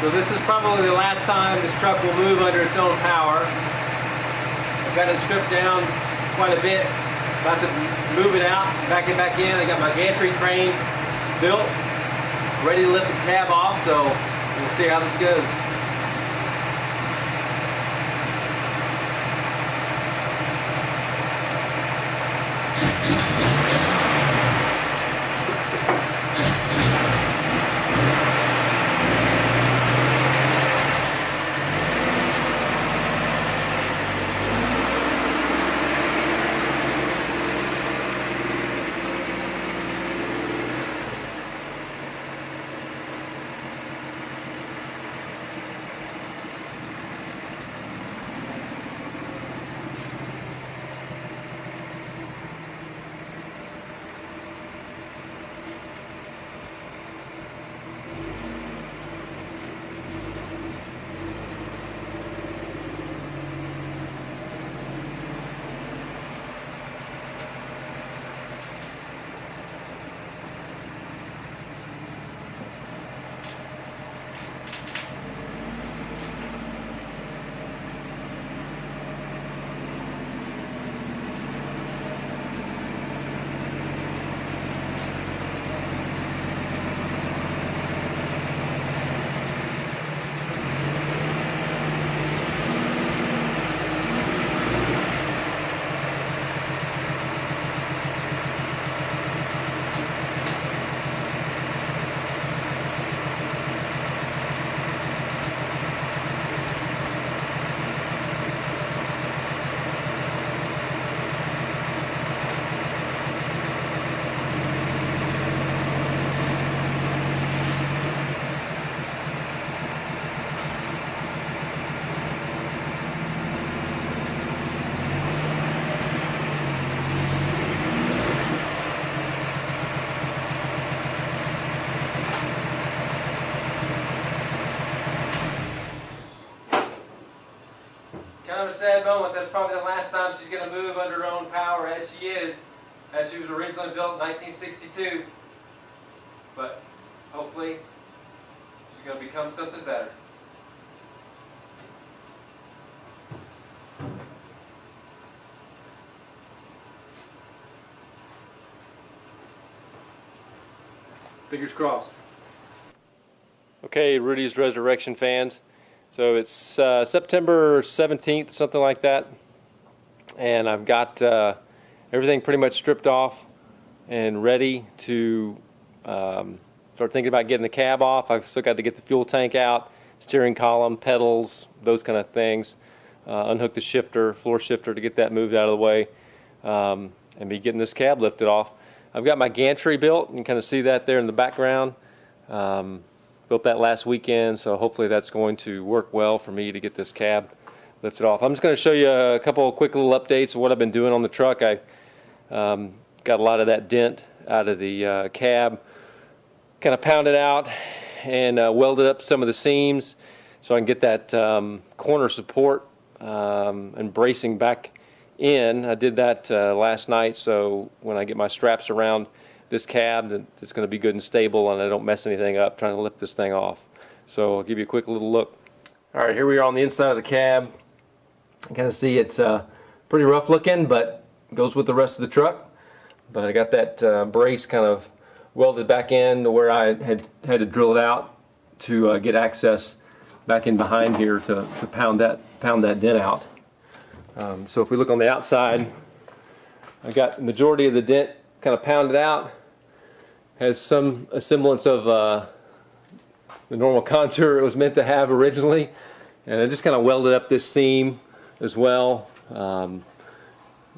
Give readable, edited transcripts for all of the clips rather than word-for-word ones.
So this is probably the last time this truck will move under its own power. I've got it stripped down quite a bit. About to move it out, back it back in. I got my gantry crane built, ready to lift the cab off, so we'll see how this goes. Kind of a sad moment. That's probably the last time she's going to move under her own power as she is, as she was originally built in 1962. But hopefully she's going to become something better. Fingers crossed. Okay, Rudy's Resurrection fans. So it's September 17th, something like that, and I've got everything pretty much stripped off and ready to start thinking about getting the cab off. I've still got to get the fuel tank out, steering column, pedals, those kind of things, unhook the shifter, floor shifter to get that moved out of the way, and be getting this cab lifted off. I've got my gantry built. You can kind of see that there in the background. Built that last weekend, so hopefully that's going to work well for me to get this cab lifted off. I'm just going to show you a couple of quick little updates of what I've been doing on the truck. I got a lot of that dent out of the cab, kind of pounded out and welded up some of the seams so I can get that corner support and bracing back in. I did that last night, so when I get my straps around this cab, that it's going to be good and stable and I don't mess anything up trying to lift this thing off. So I'll give you a quick little look. Alright, here we are on the inside of the cab. You kind of see it's pretty rough looking, but goes with the rest of the truck. But I got that brace kind of welded back in to where I had to drill it out to get access back in behind here to pound that dent out. So if we look on the outside, I got the majority of the dent kind of pounded out. Has some semblance of the normal contour it was meant to have originally, and I just kind of welded up this seam as well. You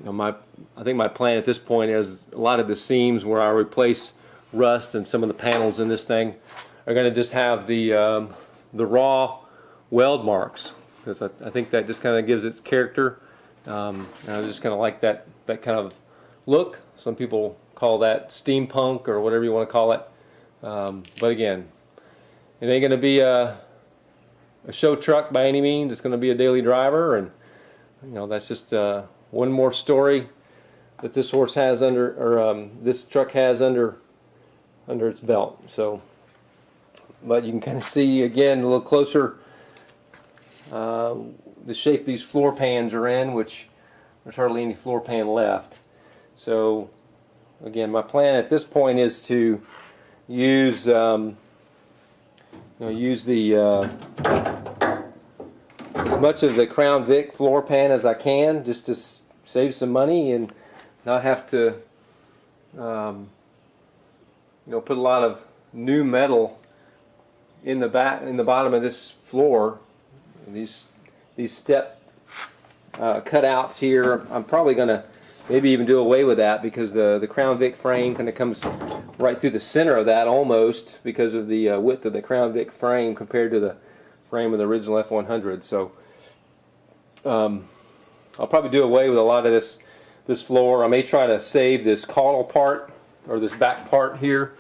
know, I think my plan at this point is a lot of the seams where I replace rust and some of the panels in this thing are going to just have the raw weld marks, because I think that just kind of gives it character. And I just kind of like that kind of look. Some people call that steampunk or whatever you want to call it. But again, it ain't going to be a show truck by any means. It's going to be a daily driver, and you know, that's just one more story that this horse has under, or this truck has under its belt. So but you can kind of see again a little closer the shape these floor pans are in, which there's hardly any floor pan left. So again, my plan at this point is to use use the as much of the Crown Vic floor pan as I can, just to save some money and not have to put a lot of new metal in the bottom of this floor. These step cutouts here, I'm probably going to maybe even do away with that, because the Crown Vic frame kind of comes right through the center of that almost, because of the width of the Crown Vic frame compared to the frame of the original F100. So I'll probably do away with a lot of this floor. I may try to save this caudal part, or this back part here.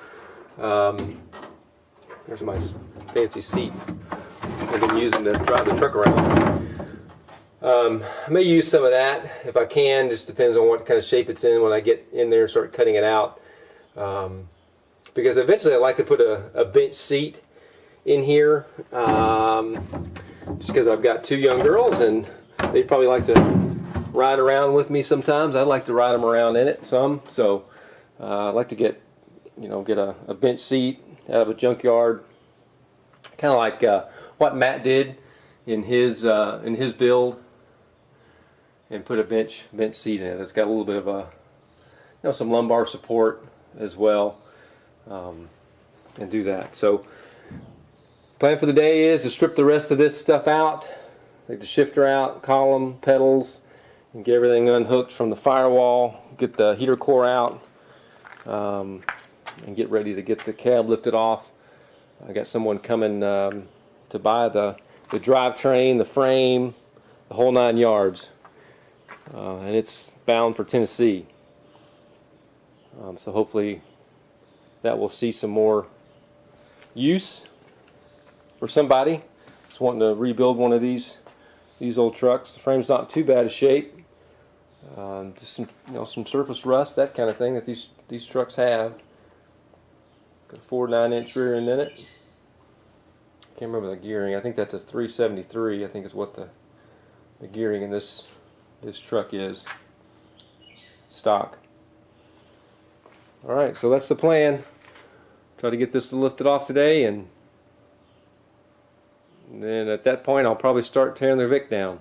There's my fancy seat I've been using to drive the truck around. I may use some of that if I can. Just depends on what kind of shape it's in when I get in there and start cutting it out. Because eventually I'd like to put a bench seat in here, just because I've got 2 young girls and they'd probably like to ride around with me sometimes. I'd like to ride them around in it some. So I'd like to get a bench seat out of a junkyard, kind of like what Matt did in his build, and put a bench seat in it. It's got a little bit of some lumbar support as well, and do that. So plan for the day is to strip the rest of this stuff out, take the shifter out, column, pedals, and get everything unhooked from the firewall, get the heater core out, and get ready to get the cab lifted off. I got someone coming to buy the drivetrain, the frame, the whole 9 yards, and it's bound for Tennessee. So hopefully that will see some more use for somebody that's wanting to rebuild one of these old trucks. The frame's not too bad a shape. Just some surface rust, that kind of thing that these trucks have. Got a 4 9-inch rear end in it. Can't remember the gearing. I think that's a 373. I think is what the gearing in this truck is. Stock. Alright, so that's the plan. Try to get this lifted off today, and then at that point I'll probably start tearing the Vic down.